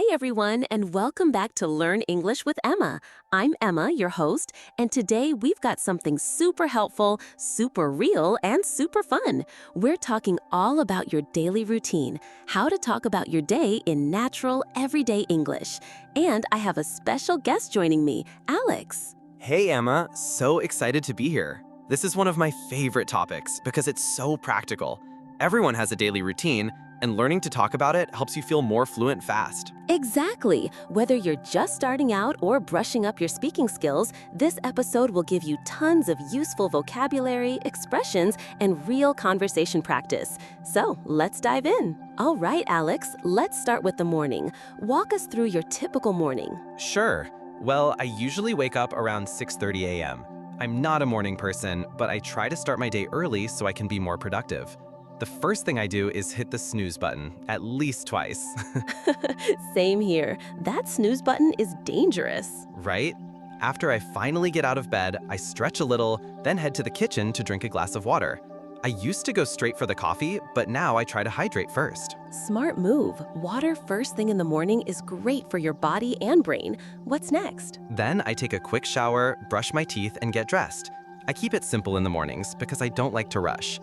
Hi, everyone, and welcome back to Learn English with Emma. I'm Emma, your host, and today we've got something super helpful, super real, and super fun. We're talking all about your daily routine, how to talk about your day in natural, everyday English. And I have a special guest joining me, Alex. Hey Emma, so excited to be here. This is one of my favorite topics because it's so practical. Everyone has a daily routine, and learning to talk about it helps you feel more fluent fast. Exactly. Whether you're just starting out or brushing up your speaking skills, this episode will give you tons of useful vocabulary, expressions, and real conversation practice. So let's dive in. All right, Alex, let's start with the morning. Walk us through your typical morning. Sure. Well, I usually wake up around 6:30 a.m. I'm not a morning person, but I try to start my day early so I can be more productive. The first thing I do is hit the snooze button, at least twice. Same here. That snooze button is dangerous. Right? After I finally get out of bed, I stretch a little, then head to the kitchen to drink a glass of water. I used to go straight for the coffee, but now I try to hydrate first. Smart move. Water first thing in the morning is great for your body and brain. What's next? Then I take a quick shower, brush my teeth, and get dressed. I keep it simple in the mornings because I don't like to rush.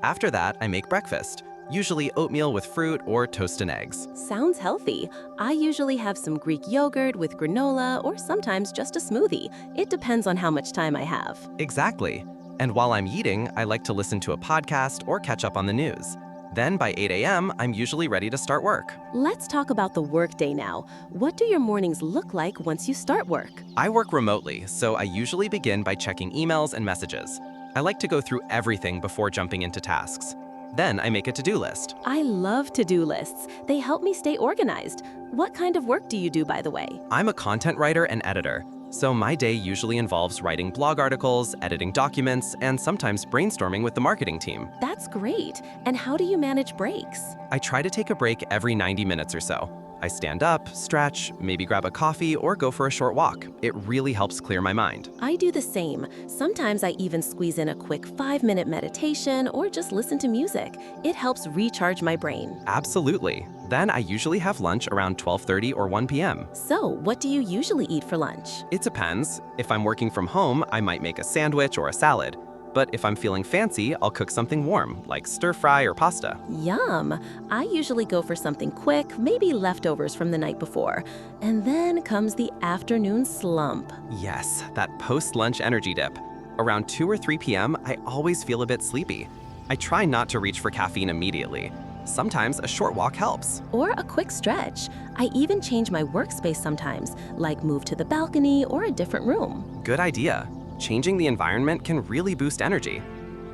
After that, I make breakfast, usually oatmeal with fruit or toast and eggs. Sounds healthy. I usually have some Greek yogurt with granola or sometimes just a smoothie. It depends on how much time I have. Exactly. And while I'm eating, I like to listen to a podcast or catch up on the news. Then by 8 a.m., I'm usually ready to start work. Let's talk about the workday now. What do your mornings look like once you start work? I work remotely, so I usually begin by checking emails and messages. I like to go through everything before jumping into tasks. Then I make a to-do list. I love to-do lists. They help me stay organized. What kind of work do you do, by the way? I'm a content writer and editor, so my day usually involves writing blog articles, editing documents, and sometimes brainstorming with the marketing team. That's great. And how do you manage breaks? I try to take a break every 90 minutes or so. I stand up, stretch, maybe grab a coffee, or go for a short walk. It really helps clear my mind. I do the same. Sometimes I even squeeze in a quick 5-minute meditation or just listen to music. It helps recharge my brain. Absolutely. Then I usually have lunch around 12:30 or 1 p.m. So, what do you usually eat for lunch? It depends. If I'm working from home, I might make a sandwich or a salad. But if I'm feeling fancy, I'll cook something warm, like stir fry or pasta. Yum! I usually go for something quick, maybe leftovers from the night before. And then comes the afternoon slump. Yes, that post-lunch energy dip. Around 2 or 3 p.m., I always feel a bit sleepy. I try not to reach for caffeine immediately. Sometimes a short walk helps. Or a quick stretch. I even change my workspace sometimes, like move to the balcony or a different room. Good idea. Changing the environment can really boost energy.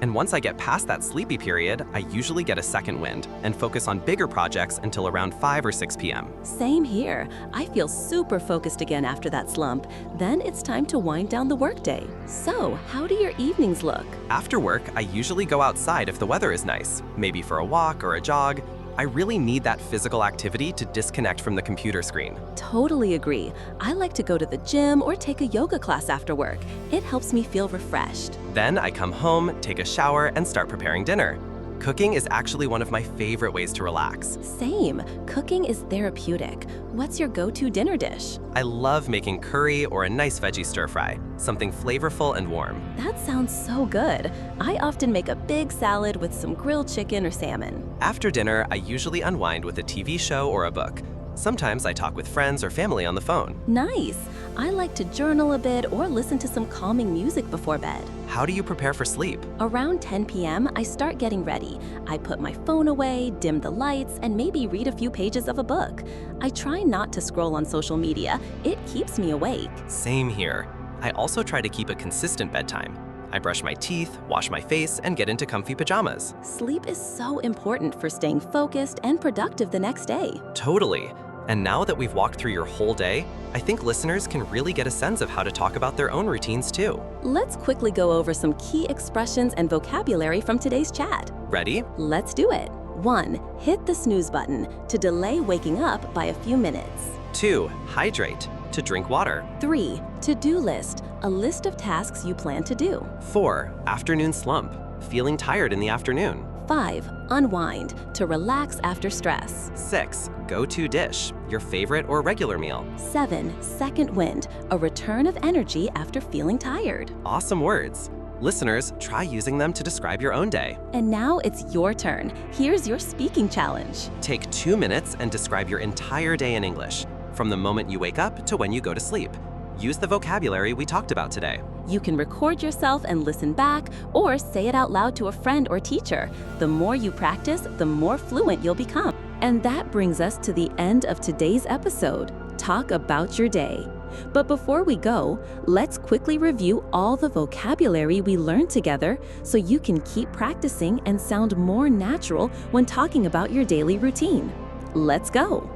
And once I get past that sleepy period, I usually get a second wind and focus on bigger projects until around 5 or 6 p.m. Same here. I feel super focused again after that slump. Then it's time to wind down the workday. So, how do your evenings look? After work, I usually go outside if the weather is nice, maybe for a walk or a jog. I really need that physical activity to disconnect from the computer screen. Totally agree. I like to go to the gym or take a yoga class after work. It helps me feel refreshed. Then I come home, take a shower, and start preparing dinner. Cooking is actually one of my favorite ways to relax. Same. Cooking is therapeutic. What's your go-to dinner dish? I love making curry or a nice veggie stir-fry, something flavorful and warm. That sounds so good. I often make a big salad with some grilled chicken or salmon. After dinner, I usually unwind with a TV show or a book. Sometimes I talk with friends or family on the phone. Nice. I like to journal a bit or listen to some calming music before bed. How do you prepare for sleep? Around 10 p.m., I start getting ready. I put my phone away, dim the lights, and maybe read a few pages of a book. I try not to scroll on social media. It keeps me awake. Same here. I also try to keep a consistent bedtime. I brush my teeth, wash my face, and get into comfy pajamas. Sleep is so important for staying focused and productive the next day. Totally. And now that we've walked through your whole day, I think listeners can really get a sense of how to talk about their own routines too. Let's quickly go over some key expressions and vocabulary from today's chat. Ready? Let's do it. 1. Hit the snooze button to delay waking up by a few minutes. 2. Hydrate, to drink water. 3. To-do list, a list of tasks you plan to do. 4. Afternoon slump, feeling tired in the afternoon. 5. Unwind, to relax after stress. 6. Go-to dish, your favorite or regular meal. 7. Second wind, a return of energy after feeling tired. Awesome words. Listeners, try using them to describe your own day. And now it's your turn. Here's your speaking challenge. Take 2 minutes and describe your entire day in English, from the moment you wake up to when you go to sleep. Use the vocabulary we talked about today. You can record yourself and listen back, or say it out loud to a friend or teacher. The more you practice, the more fluent you'll become. And that brings us to the end of today's episode. Talk about your day. But before we go, let's quickly review all the vocabulary we learned together so you can keep practicing and sound more natural when talking about your daily routine. Let's go.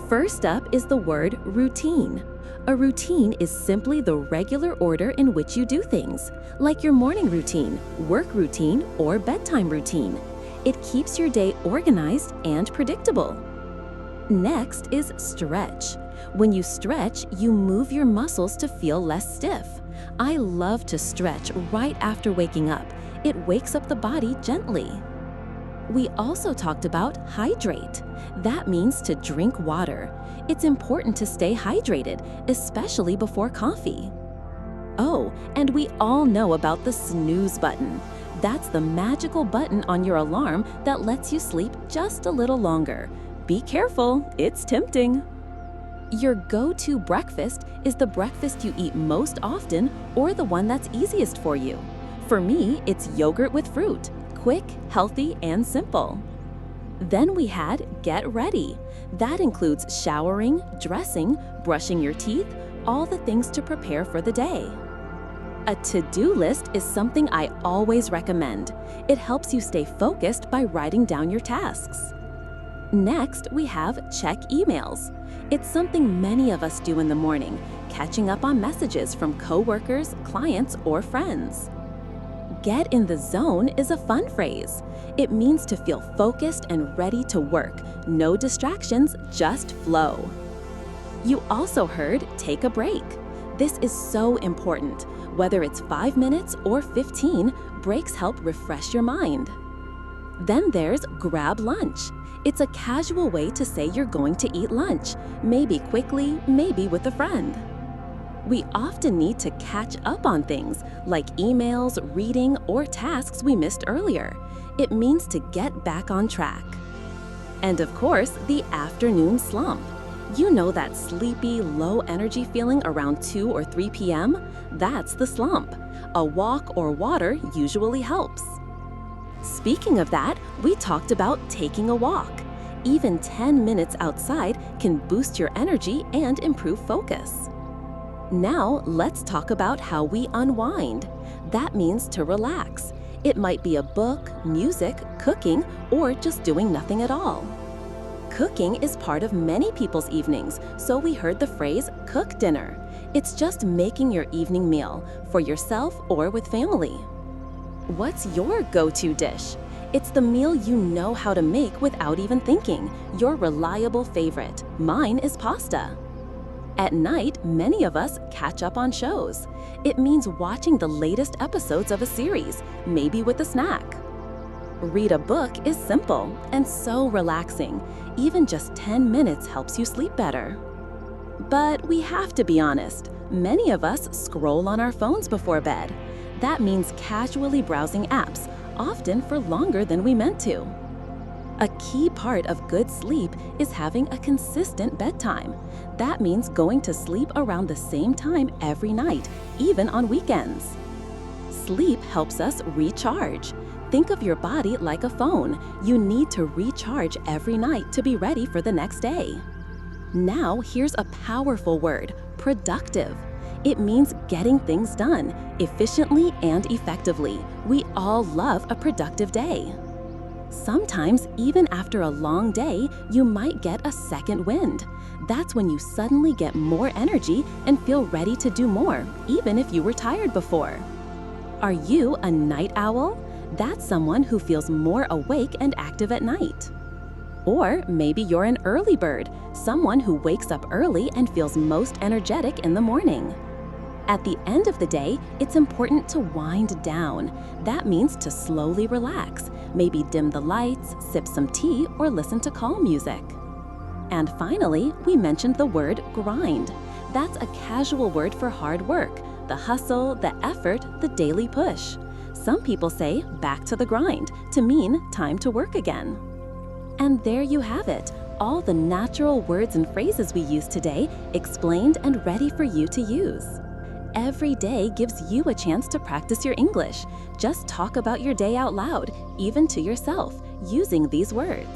First up is the word routine. A routine is simply the regular order in which you do things, like your morning routine, work routine, or bedtime routine. It keeps your day organized and predictable. Next is stretch. When you stretch, you move your muscles to feel less stiff. I love to stretch right after waking up. It wakes up the body gently. We also talked about hydrate. That means to drink water. It's important to stay hydrated, especially before coffee. Oh, and we all know about the snooze button. That's the magical button on your alarm that lets you sleep just a little longer. Be careful, it's tempting. Your go-to breakfast is the breakfast you eat most often or the one that's easiest for you. For me, it's yogurt with fruit. Quick, healthy, and simple. Then we had get ready. That includes showering, dressing, brushing your teeth, all the things to prepare for the day. A to-do list is something I always recommend. It helps you stay focused by writing down your tasks. Next, we have check emails. It's something many of us do in the morning, catching up on messages from coworkers, clients, or friends. Get in the zone is a fun phrase. It means to feel focused and ready to work. No distractions, just flow. You also heard take a break. This is so important. Whether it's 5 minutes or 15, breaks help refresh your mind. Then there's grab lunch. It's a casual way to say you're going to eat lunch, maybe quickly, maybe with a friend. We often need to catch up on things like emails, reading, or tasks we missed earlier. It means to get back on track. And of course, the afternoon slump. You know that sleepy, low energy feeling around 2 or 3 p.m.? That's the slump. A walk or water usually helps. Speaking of that, we talked about taking a walk. Even 10 minutes outside can boost your energy and improve focus. Now, let's talk about how we unwind. That means to relax. It might be a book, music, cooking, or just doing nothing at all. Cooking is part of many people's evenings, so we heard the phrase cook dinner. It's just making your evening meal for yourself or with family. What's your go-to dish? It's the meal you know how to make without even thinking, your reliable favorite. Mine is pasta. At night, many of us catch up on shows. It means watching the latest episodes of a series, maybe with a snack. Read a book is simple and so relaxing. Even just 10 minutes helps you sleep better. But we have to be honest, many of us scroll on our phones before bed. That means casually browsing apps, often for longer than we meant to. A key part of good sleep is having a consistent bedtime. That means going to sleep around the same time every night, even on weekends. Sleep helps us recharge. Think of your body like a phone. You need to recharge every night to be ready for the next day. Now, here's a powerful word, productive. It means getting things done efficiently and effectively. We all love a productive day. Sometimes, even after a long day, you might get a second wind. That's when you suddenly get more energy and feel ready to do more, even if you were tired before. Are you a night owl? That's someone who feels more awake and active at night. Or maybe you're an early bird, someone who wakes up early and feels most energetic in the morning. At the end of the day, it's important to wind down. That means to slowly relax, maybe dim the lights, sip some tea, or listen to calm music. And finally, we mentioned the word grind. That's a casual word for hard work, the hustle, the effort, the daily push. Some people say back to the grind to mean time to work again. And there you have it, all the natural words and phrases we use today explained and ready for you to use. Every day gives you a chance to practice your English. Just talk about your day out loud, even to yourself, using these words.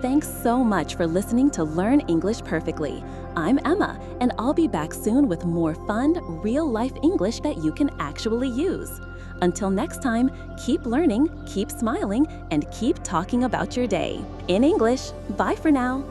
Thanks so much for listening to Learn English Perfectly. I'm Emma, and I'll be back soon with more fun, real-life English that you can actually use. Until next time, keep learning, keep smiling, and keep talking about your day. In English, bye for now.